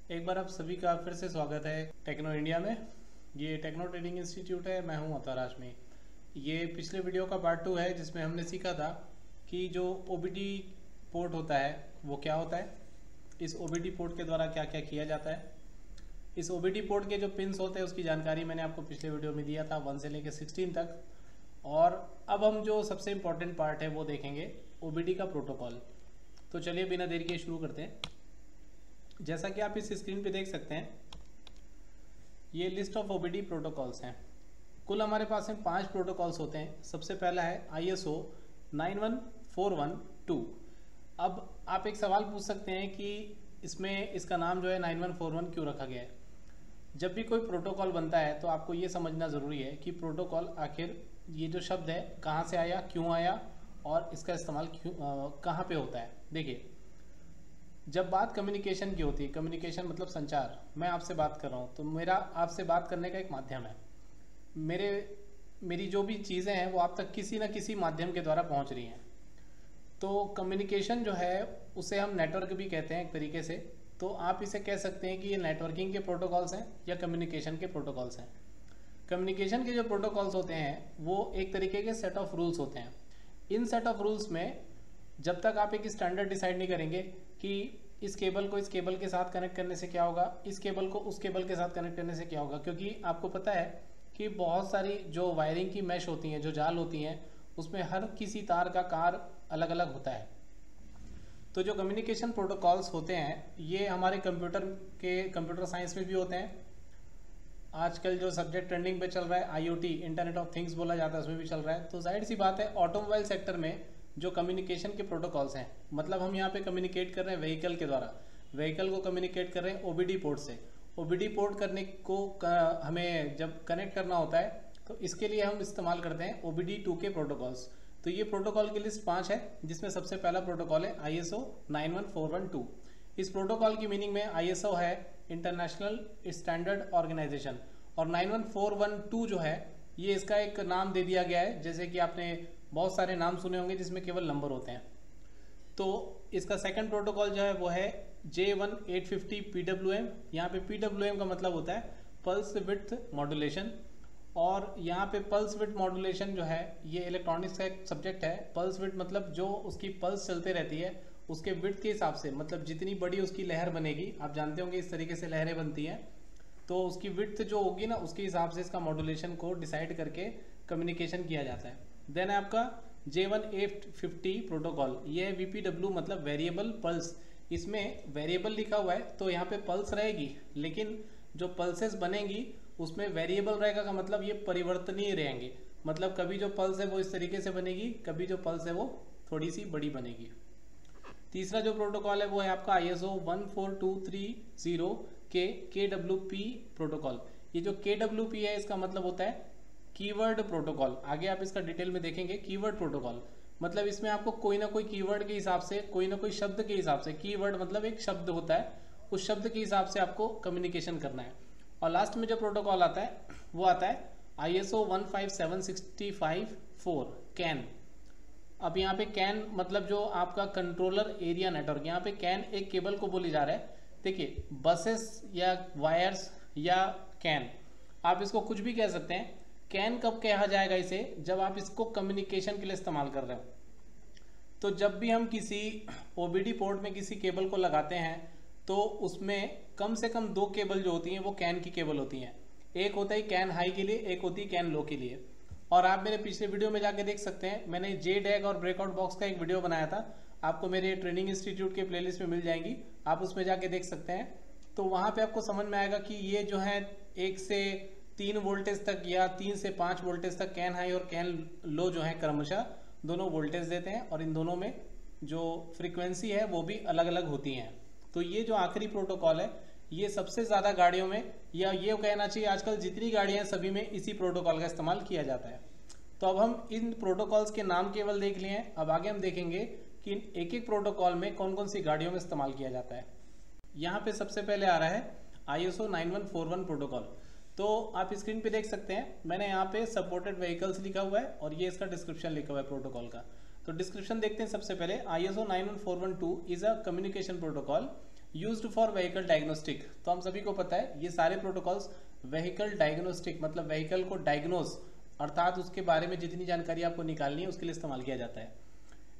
एक बार आप सभी का फिर से स्वागत है टेक्नो इंडिया में। ये टेक्नो ट्रेडिंग इंस्टीट्यूट है, मैं हूं अवतार हाशमी। ये पिछले वीडियो का पार्ट 2 है जिसमें हमने सीखा था कि जो ओबीडी पोर्ट होता है वो क्या होता है, इस ओबीडी पोर्ट के द्वारा क्या क्या किया जाता है। इस ओबीडी पोर्ट के जो पिन्स होते हैं उसकी जानकारी मैंने आपको पिछले वीडियो में दिया था 1 से लेकर 16 तक। और अब हम जो सबसे इम्पोर्टेंट पार्ट है वो देखेंगे, ओबीडी का प्रोटोकॉल। तो चलिए बिना देरी के शुरू करते हैं। जैसा कि आप इस स्क्रीन पे देख सकते हैं, ये लिस्ट ऑफ ओबीडी प्रोटोकॉल्स हैं। कुल हमारे पास में 5 प्रोटोकॉल्स होते हैं। सबसे पहला है ISO 91412। अब आप एक सवाल पूछ सकते हैं कि इसमें इसका नाम जो है 9141 क्यों रखा गया है। जब भी कोई प्रोटोकॉल बनता है तो आपको ये समझना ज़रूरी है कि प्रोटोकॉल आखिर ये जो शब्द है कहाँ से आया, क्यों आया और इसका इस्तेमाल क्यों कहाँ पे होता है। देखिए, जब बात कम्युनिकेशन की होती है, कम्युनिकेशन मतलब संचार, मैं आपसे बात कर रहा हूँ तो मेरा आपसे बात करने का एक माध्यम है। मेरी जो भी चीज़ें हैं वो आप तक किसी न किसी माध्यम के द्वारा पहुँच रही हैं। तो कम्युनिकेशन जो है उसे हम नेटवर्क भी कहते हैं एक तरीके से। तो आप इसे कह सकते हैं कि ये नेटवर्किंग के प्रोटोकॉल्स हैं या कम्युनिकेशन के प्रोटोकॉल्स हैं। कम्युनिकेशन के जो प्रोटोकॉल्स होते हैं वो एक तरीके के सेट ऑफ रूल्स होते हैं। इन सेट ऑफ रूल्स में जब तक आप एक स्टैंडर्ड डिसाइड नहीं करेंगे कि इस केबल को इस केबल के साथ कनेक्ट करने से क्या होगा, इस केबल को उस केबल के साथ कनेक्ट करने से क्या होगा, क्योंकि आपको पता है कि बहुत सारी जो वायरिंग की मैश होती हैं, जो जाल होती हैं, उसमें हर किसी तार का कार अलग अलग होता है। तो जो कम्युनिकेशन प्रोटोकॉल्स होते हैं ये हमारे कंप्यूटर साइंस में भी होते हैं। आजकल जो सब्जेक्ट ट्रेंडिंग पे चल रहा है IoT, इंटरनेट ऑफ थिंग्स बोला जाता है, उसमें भी चल रहा है। तो जाहिर सी बात है ऑटोमोबाइल सेक्टर में जो कम्युनिकेशन के प्रोटोकॉल्स हैं, मतलब हम यहाँ पे कम्युनिकेट कर रहे हैं व्हीकल के द्वारा, व्हीकल को कम्युनिकेट कर रहे हैं ओबीडी पोर्ट से। ओबीडी पोर्ट करने को हमें जब कनेक्ट करना होता है तो इसके लिए हम इस्तेमाल करते हैं OBD2 के प्रोटोकॉल्स। तो ये प्रोटोकॉल की लिस्ट 5 है जिसमें सबसे पहला प्रोटोकॉल है ISO 91412। इस प्रोटोकॉल की मीनिंग में ISO है इंटरनेशनल स्टैंडर्ड ऑर्गेनाइजेशन और 91412 जो है ये इसका एक नाम दे दिया गया है। जैसे कि आपने बहुत सारे नाम सुने होंगे जिसमें केवल नंबर होते हैं। तो इसका सेकंड प्रोटोकॉल जो है वो है J1850 PWM। यहाँ पे PWM का मतलब होता है पल्स विड्थ मॉड्यूलेशन। और यहाँ पे पल्स विड्थ मॉड्यूलेशन जो है ये इलेक्ट्रॉनिक्स का एक सब्जेक्ट है। पल्स विड्थ मतलब जो उसकी पल्स चलते रहती है उसके विड्थ के हिसाब से, मतलब जितनी बड़ी उसकी लहर बनेगी, आप जानते होंगे इस तरीके से लहरें बनती हैं, तो उसकी विड्थ जो होगी ना उसके हिसाब से इसका मॉड्यूलेशन को डिसाइड करके कम्युनिकेशन किया जाता है। देन है आपका J1850 प्रोटोकॉल, ये है VPW मतलब वेरिएबल पल्स। इसमें वेरिएबल लिखा हुआ है तो यहाँ पे पल्स रहेगी, लेकिन जो पल्सेस बनेंगी उसमें वेरिएबल रहेगा का मतलब ये परिवर्तनीय रहेंगे। मतलब कभी जो पल्स है वो इस तरीके से बनेगी, कभी जो पल्स है वो थोड़ी सी बड़ी बनेगी। तीसरा जो प्रोटोकॉल है वो है आपका ISO 14230 के KWP प्रोटोकॉल। ये जो KWP है इसका मतलब होता है कीवर्ड प्रोटोकॉल। आगे आप इसका डिटेल में देखेंगे। कीवर्ड प्रोटोकॉल मतलब इसमें आपको कोई ना कोई कीवर्ड के हिसाब से, कोई ना कोई शब्द के हिसाब से, कीवर्ड मतलब एक शब्द होता है, उस शब्द के हिसाब से आपको कम्युनिकेशन करना है। और लास्ट में जो प्रोटोकॉल आता है वो आता है ISO 15765-4 कैन। अब यहाँ पे कैन मतलब जो आपका कंट्रोलर एरिया नेटवर्क, यहाँ पे कैन एक केबल को बोली जा रहा है। देखिए, बसेस या वायर्स या कैन, आप इसको कुछ भी कह सकते हैं। कैन कब कहा जाएगा इसे, जब आप इसको कम्युनिकेशन के लिए इस्तेमाल कर रहे हो। तो जब भी हम किसी OBD पोर्ट में किसी केबल को लगाते हैं तो उसमें कम से कम 2 केबल जो होती हैं वो कैन की केबल होती हैं। एक होता है कैन हाई के लिए, एक होती है कैन लो के लिए। और आप मेरे पिछले वीडियो में जाके देख सकते हैं, मैंने JDAG और ब्रेकआउट बॉक्स का एक वीडियो बनाया था, आपको मेरे ट्रेनिंग इंस्टीट्यूट के प्लेलिस्ट में मिल जाएंगी, आप उसमें जाके देख सकते हैं। तो वहाँ पे आपको समझ में आएगा कि ये जो है 1 से 3 वोल्टेज तक या 3 से 5 वोल्टेज तक कैन हाई और कैन लो जो है क्रमशः दोनों वोल्टेज देते हैं, और इन दोनों में जो फ्रीक्वेंसी है वो भी अलग अलग होती हैं। तो ये जो आखिरी प्रोटोकॉल है ये सबसे ज़्यादा गाड़ियों में, या ये कहना चाहिए आजकल जितनी गाड़ियाँ हैं सभी में इसी प्रोटोकॉल का इस्तेमाल किया जाता है। तो अब हम इन प्रोटोकॉल्स के नाम केवल देख लिए हैं, अब आगे हम देखेंगे कि एक एक प्रोटोकॉल में कौन कौन सी गाड़ियों में इस्तेमाल किया जाता है। यहाँ पे सबसे पहले आ रहा है ISO 9141 प्रोटोकॉल। तो आप स्क्रीन पे देख सकते हैं, मैंने यहाँ पे सपोर्टेड व्हीकल्स लिखा हुआ है और ये इसका डिस्क्रिप्शन लिखा हुआ है प्रोटोकॉल का। तो डिस्क्रिप्शन देखते हैं। सबसे पहले ISO 91142 is a communication protocol used for vehicle diagnostic. तो हम सभी को पता है ये सारे प्रोटोकॉल्स व्हीकल डायग्नोस्टिक मतलब व्हीकल को डायग्नोस अर्थात उसके बारे में जितनी जानकारी आपको निकालनी है उसके लिए इस्तेमाल किया जाता है।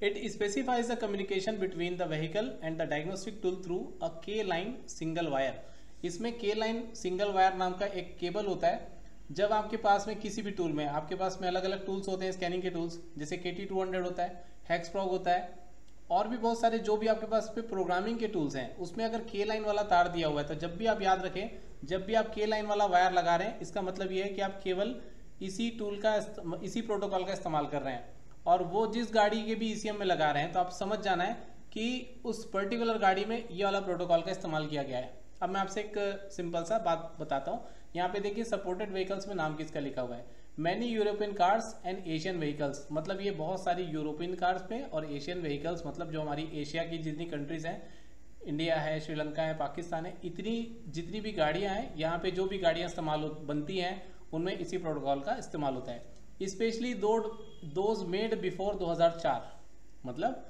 It specifies the communication between the vehicle and the diagnostic tool through a के लाइन सिंगल वायर। इसमें के लाइन सिंगल वायर नाम का एक केबल होता है। जब आपके पास में किसी भी टूल में, आपके पास में अलग अलग टूल्स होते हैं स्कैनिंग के टूल्स, जैसे KT200 होता है, हेक्सप्रॉग होता है और भी बहुत सारे जो भी आपके पास पे प्रोग्रामिंग के टूल्स हैं, उसमें अगर के लाइन वाला तार दिया हुआ है तो जब भी आप याद रखें, जब भी आप के लाइन वाला वायर लगा रहे हैं इसका मतलब ये है कि आप केवल इसी टूल का इसी प्रोटोकॉल का इस्तेमाल कर रहे हैं और वो जिस गाड़ी के भी ECM में लगा रहे हैं तो आप समझ जाना है कि उस पर्टिकुलर गाड़ी में ये वाला प्रोटोकॉल का इस्तेमाल किया गया है। अब मैं आपसे एक सिंपल सा बात बताता हूँ। यहाँ पे देखिए सपोर्टेड व्हीकल्स में नाम किसका लिखा हुआ है, many European cars and Asian vehicles, मतलब ये बहुत सारी यूरोपियन कार्स पे और एशियन व्हीकल्स मतलब जो हमारी एशिया की जितनी कंट्रीज हैं, इंडिया है, श्रीलंका है, पाकिस्तान है, इतनी जितनी भी गाड़ियाँ हैं यहाँ पे जो भी गाड़ियाँ इस्तेमाल बनती हैं उनमें इसी प्रोटोकॉल का इस्तेमाल होता है। स्पेशली दोज मेड बिफोर 2004, मतलब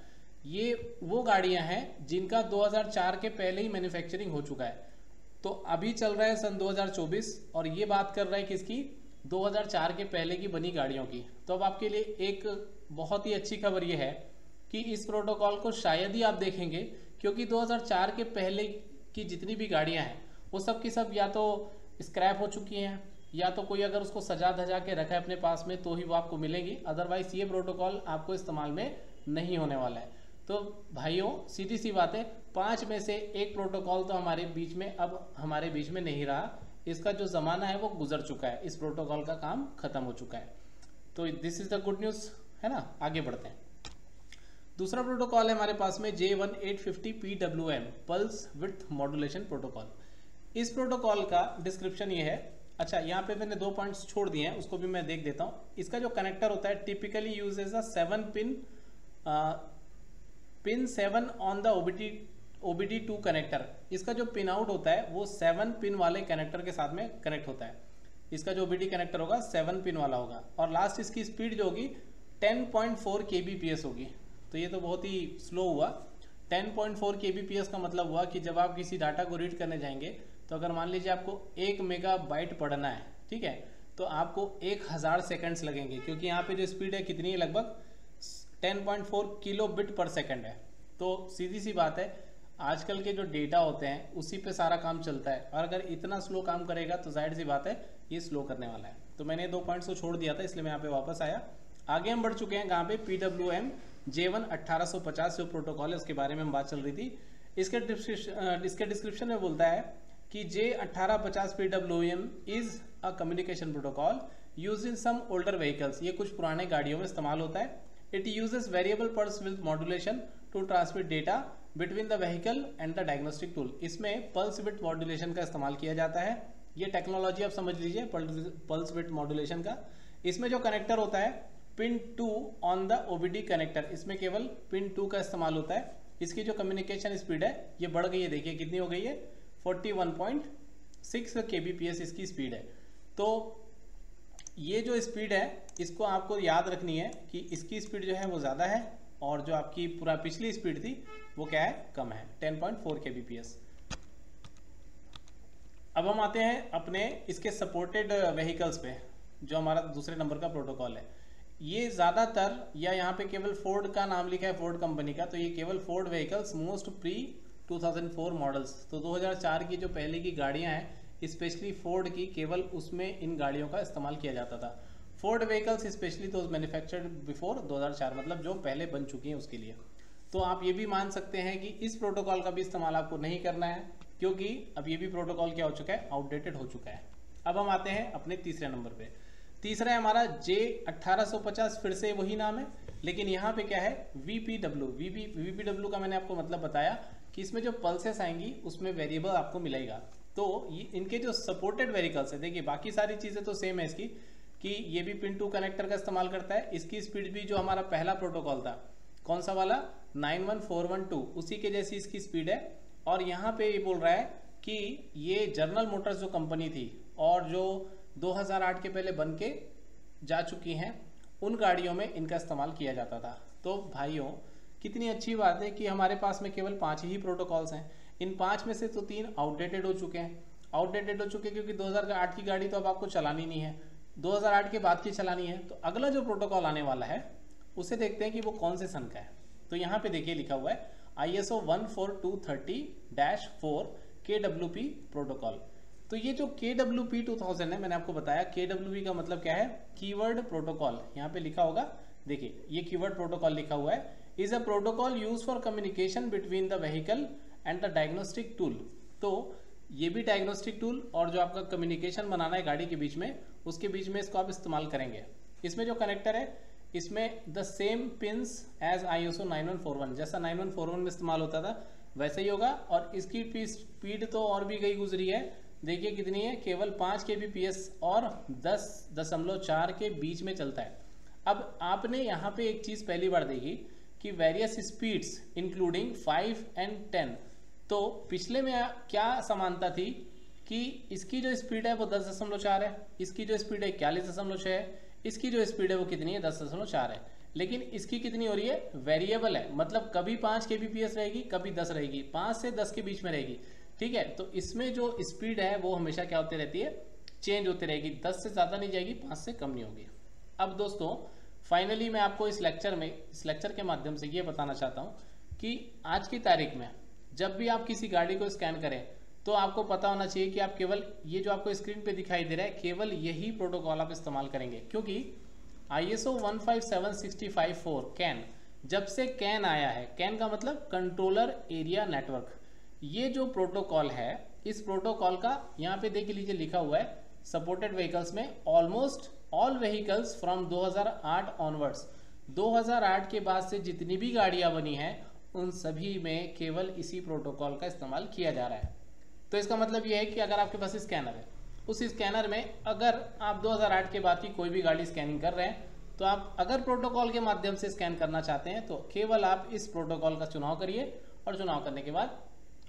ये वो गाड़ियां हैं जिनका 2004 के पहले ही मैन्युफैक्चरिंग हो चुका है। तो अभी चल रहा है सन 2024 और ये बात कर रहा है किसकी, 2004 के पहले की बनी गाड़ियों की। तो अब आपके लिए एक बहुत ही अच्छी खबर ये है कि इस प्रोटोकॉल को शायद ही आप देखेंगे, क्योंकि 2004 के पहले की जितनी भी गाड़ियां हैं वो सब की सब या तो स्क्रैप हो चुकी हैं या तो कोई अगर उसको सजा धजा के रखा है अपने पास में तो ही वो आपको मिलेगी, अदरवाइज ये प्रोटोकॉल आपको इस्तेमाल में नहीं होने वाला है। तो भाइयों सीधी सी बात है, 5 में से एक प्रोटोकॉल तो हमारे बीच में अब हमारे बीच में नहीं रहा, इसका जो ज़माना है वो गुजर चुका है, इस प्रोटोकॉल का काम खत्म हो चुका है। तो this is the good news है ना। आगे बढ़ते हैं। दूसरा प्रोटोकॉल है हमारे पास में J1850 PWM pulse width modulation protocol. इस प्रोटोकॉल का डिस्क्रिप्शन ये है। अच्छा, यहाँ पे मैंने 2 पॉइंट्स छोड़ दिए हैं, उसको भी मैं देख देता हूँ। इसका जो कनेक्टर होता है typically used as a 7 pin 7 on the OBD2 connector. इसका जो पिन आउट होता है वो 7 पिन वाले कनेक्टर के साथ में कनेक्ट होता है। इसका जो OBD कनेक्टर होगा 7 पिन वाला होगा और लास्ट इसकी स्पीड जो होगी 10.4 kbps होगी। तो ये तो बहुत ही स्लो हुआ। 10.4 kbps का मतलब हुआ कि जब आप किसी डाटा को रीड करने जाएंगे तो अगर मान लीजिए आपको 1 मेगाबाइट पढ़ना है, ठीक है, तो आपको 1000 सेकंड्स लगेंगे, क्योंकि यहाँ पे जो स्पीड है कितनी है, लगभग 10.4 किलोबिट पर सेकंड है। तो सीधी सी बात है, आजकल के जो डेटा होते हैं उसी पे सारा काम चलता है और अगर इतना स्लो काम करेगा तो जाहिर सी बात है ये स्लो करने वाला है। तो मैंने 2 पॉइंट्स को छोड़ दिया था, इसलिए मैं यहाँ पे वापस आया। आगे हम बढ़ चुके हैं कहाँ पे, PWM J1 1850 जो प्रोटोकॉल है उसके बारे में हम बात चल रही थी। इसके डिस्क्रिप्शन में बोलता है कि J1850 PWM is a communication protocol used in some older vehicles. ये कुछ पुराने गाड़ियों में इस्तेमाल होता है। It uses variable pulse width modulation to transmit data between the vehicle and the diagnostic tool. इसमें पल्स विद मॉड्यूलेशन का इस्तेमाल किया जाता है। ये टेक्नोलॉजी आप समझ लीजिए पल्स विद मॉड्यूलेशन का। इसमें जो कनेक्टर होता है pin 2 on the OBD connector, इसमें केवल पिन 2 का इस्तेमाल होता है। इसकी जो कम्युनिकेशन स्पीड है ये बढ़ गई है, देखिए कितनी हो गई है, 41.6 kbps इसकी स्पीड है। तो ये जो स्पीड है इसको आपको याद रखनी है कि इसकी स्पीड जो है वो ज़्यादा है और जो आपकी पूरा पिछली स्पीड थी वो क्या है, कम है, 10.4 kbps। अब हम आते हैं अपने इसके सपोर्टेड व्हीकल्स पे, जो हमारा दूसरे नंबर का प्रोटोकॉल है। ये ज़्यादातर या यहाँ पे केवल फोर्ड का नाम लिखा है, फोर्ड कंपनी का, तो ये केवल Ford vehicles most pre 2004 models. तो 2004 की जो पहले की गाड़ियाँ हैं स्पेशली फोर्ड की, केवल उसमें इन गाड़ियों का इस्तेमाल किया जाता था। Ford vehicles specially those manufactured before 2004, मतलब जो पहले बन चुकी हैं उसके लिए। तो आप ये भी मान सकते हैं कि इस प्रोटोकॉल का भी इस्तेमाल आपको नहीं करना है, क्योंकि अब ये भी प्रोटोकॉल क्या हो चुका है, आउटडेटेड हो चुका है। अब हम आते हैं अपने तीसरे नंबर पे। तीसरा है हमारा J1850, फिर से वही नाम है, लेकिन यहाँ पे क्या है, VPW का मैंने आपको मतलब बताया कि इसमें जो पल्सेस आएंगी उसमें वेरिएबल आपको मिलेगा। तो ये इनके जो सपोर्टेड व्हीकल्स है, देखिए बाकी सारी चीज़ें तो सेम है इसकी, कि ये भी पिन 2 कनेक्टर का इस्तेमाल करता है। इसकी स्पीड भी जो हमारा पहला प्रोटोकॉल था, कौन सा वाला, 91412, उसी के जैसी इसकी स्पीड है। और यहाँ पे ये बोल रहा है कि ये जनरल मोटर्स जो कंपनी थी और जो 2008 के पहले बन के जा चुकी हैं उन गाड़ियों में इनका इस्तेमाल किया जाता था। तो भाइयों कितनी अच्छी बात है कि हमारे पास में केवल 5 ही प्रोटोकॉल्स हैं। इन 5 में से तो 3 आउटडेटेड हो चुके हैं, क्योंकि 2008 की गाड़ी तो अब आपको चलानी नहीं है, 2008 के बाद की चलानी है। तो अगला जो प्रोटोकॉल आने वाला है उसे देखते हैं कि वो कौन से सन का है। तो यहाँ पे देखिए लिखा हुआ है ISO 14230-4 KWP प्रोटोकॉल। तो ये जो KWP 2000 है, मैंने आपको बताया KWP का मतलब क्या है, कीवर्ड प्रोटोकॉल। यहाँ पे लिखा होगा, देखिए ये कीवर्ड प्रोटोकॉल लिखा हुआ है, is a protocol use for communication between the vehicle and the diagnostic tool. तो ये भी डायग्नोस्टिक टूल और जो आपका कम्युनिकेशन बनाना है गाड़ी के बीच में, उसके बीच में इसको आप इस्तेमाल करेंगे। इसमें जो कनेक्टर है, इसमें the same pins as ISO 9141, जैसा 9141 में इस्तेमाल होता था वैसे ही होगा। और इसकी स्पीड तो और भी गई गुजरी है, देखिए कितनी है, केवल 5 kbps और 10.4 के बीच में चलता है। अब आपने यहाँ पे एक चीज़ पहली बार देखी कि वेरियस स्पीड्स इंक्लूडिंग 5 and 10। तो पिछले में क्या समानता थी कि इसकी जो स्पीड है वो 10.4 है, इसकी जो स्पीड है 41.6 है, इसकी जो स्पीड है वो कितनी है, 10.4 है। लेकिन इसकी कितनी हो रही है, वेरिएबल है, मतलब कभी 5 kbps रहेगी, कभी 10 रहेगी, 5 से 10 के बीच में रहेगी, ठीक है। तो इसमें जो स्पीड है वो हमेशा क्या होती रहती है, चेंज होती रहेगी, 10 से ज़्यादा नहीं जाएगी, 5 से कम नहीं होगी। अब दोस्तों फाइनली मैं आपको इस लेक्चर के माध्यम से ये बताना चाहता हूँ कि आज की तारीख में जब भी आप किसी गाड़ी को स्कैन करें तो आपको पता होना चाहिए कि आप केवल ये जो आपको स्क्रीन पे दिखाई दे रहा है, केवल यही प्रोटोकॉल आप इस्तेमाल करेंगे। क्योंकि ISO 15765-4 कैन, जब से कैन आया है, कैन का मतलब कंट्रोलर एरिया नेटवर्क, ये जो प्रोटोकॉल है, इस प्रोटोकॉल का यहाँ पे देख लीजिए लिखा हुआ है सपोर्टेड व्हीकल्स में almost all vehicles from 2008 onwards. 2008 के बाद से जितनी भी गाड़ियाँ बनी हैं उन सभी में केवल इसी प्रोटोकॉल का इस्तेमाल किया जा रहा है। तो इसका मतलब यह है कि अगर आपके पास स्कैनर है, उस स्कैनर में अगर आप 2008 के बाद की कोई भी गाड़ी स्कैनिंग कर रहे हैं, तो आप अगर प्रोटोकॉल के माध्यम से स्कैन करना चाहते हैं तो केवल आप इस प्रोटोकॉल का चुनाव करिए और चुनाव करने के बाद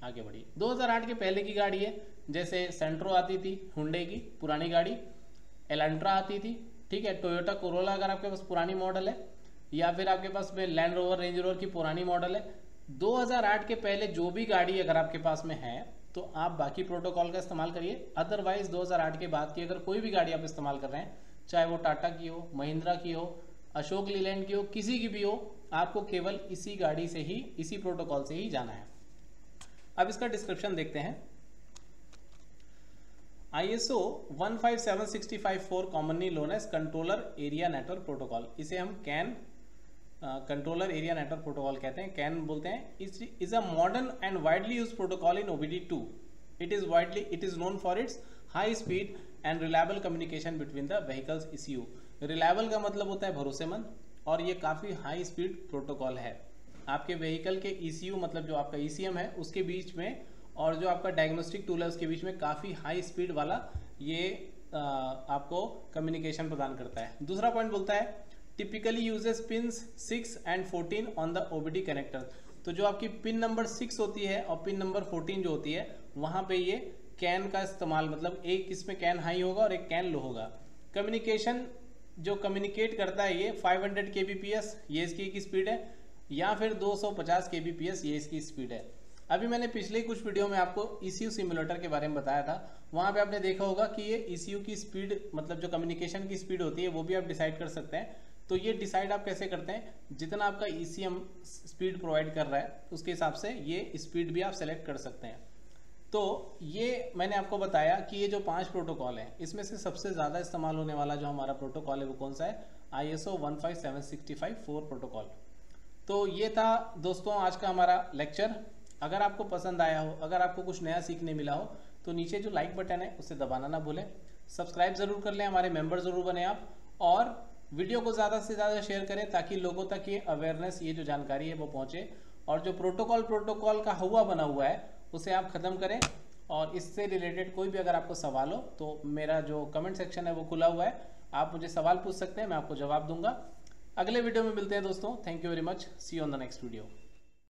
आगे बढ़िए। 2008 के पहले की गाड़ी है, जैसे सेंट्रो आती थी हुंडई की पुरानी गाड़ी, एलेंट्रा आती थी, ठीक है, टोयोटा कोरोला अगर आपके पास पुरानी मॉडल है, या फिर आपके पास में लैंड रोवर रेंज रोवर की पुरानी मॉडल है। 2008 के पहले जो भी गाड़ी अगर आपके पास में है तो आप बाकी प्रोटोकॉल का इस्तेमाल करिए। अदरवाइज 2008 के बाद की अगर कोई भी गाड़ी आप इस्तेमाल कर रहे हैं, चाहे वो टाटा की हो, महिंद्रा की हो, अशोक लीलैंड की हो, किसी की भी हो, आपको केवल इसी गाड़ी से ही, इसी प्रोटोकॉल से ही जाना है। अब इसका डिस्क्रिप्शन देखते हैं। ISO 15765-4 commonly known as controller area network protocol, इसे हम CAN controller area network protocol कहते हैं, कैन बोलते हैं। Is a modern and widely used protocol in OBD2। It is known for its high speed and reliable communication between the vehicles ECU। Reliable का मतलब होता है भरोसेमंद, और ये काफ़ी हाई स्पीड प्रोटोकॉल है। आपके व्हीकल के ECU मतलब जो आपका ECM है उसके बीच में, और जो आपका डायग्नोस्टिक टूल है उसके बीच में काफ़ी हाई स्पीड वाला ये आपको कम्युनिकेशन प्रदान करता है। दूसरा पॉइंट बोलता है typically uses pins 6 and 14 on the OBD connector. तो जो आपकी पिन नंबर 6 होती है और पिन नंबर 14 जो होती है, वहाँ पे ये कैन का इस्तेमाल, मतलब एक इसमें कैन हाई होगा और एक कैन लो होगा। कम्युनिकेशन जो कम्युनिकेट करता है ये 500 kbps ये इसकी की स्पीड है, या फिर 250 kbps ये इसकी स्पीड है। अभी मैंने पिछले कुछ वीडियो में आपको ECU सिमुलेटर के बारे में बताया था, वहाँ पे आपने देखा होगा कि ये ECU की स्पीड, मतलब जो कम्युनिकेशन की स्पीड होती है वो भी आप डिसाइड कर सकते हैं। तो ये डिसाइड आप कैसे करते हैं, जितना आपका ECM स्पीड प्रोवाइड कर रहा है उसके हिसाब से ये स्पीड भी आप सेलेक्ट कर सकते हैं। तो ये मैंने आपको बताया कि ये जो 5 प्रोटोकॉल हैं, इसमें से सबसे ज़्यादा इस्तेमाल होने वाला जो हमारा प्रोटोकॉल है वो कौन सा है, ISO 15765-4 प्रोटोकॉल। तो ये था दोस्तों आज का हमारा लेक्चर। अगर आपको पसंद आया हो, अगर आपको कुछ नया सीखने मिला हो, तो नीचे जो लाइक बटन है उसे दबाना ना भूलें। सब्सक्राइब ज़रूर कर लें, हमारे मेंबर ज़रूर बने आप, और वीडियो को ज़्यादा से ज़्यादा शेयर करें ताकि लोगों तक ये अवेयरनेस, ये जो जानकारी है वो पहुँचे, और जो प्रोटोकॉल का हवा बना हुआ है उसे आप ख़त्म करें। और इससे रिलेटेड कोई भी अगर आपको सवाल हो तो मेरा जो कमेंट सेक्शन है वो खुला हुआ है, आप मुझे सवाल पूछ सकते हैं, मैं आपको जवाब दूंगा। अगले वीडियो में मिलते हैं दोस्तों। Thank you very much, see you on the next video.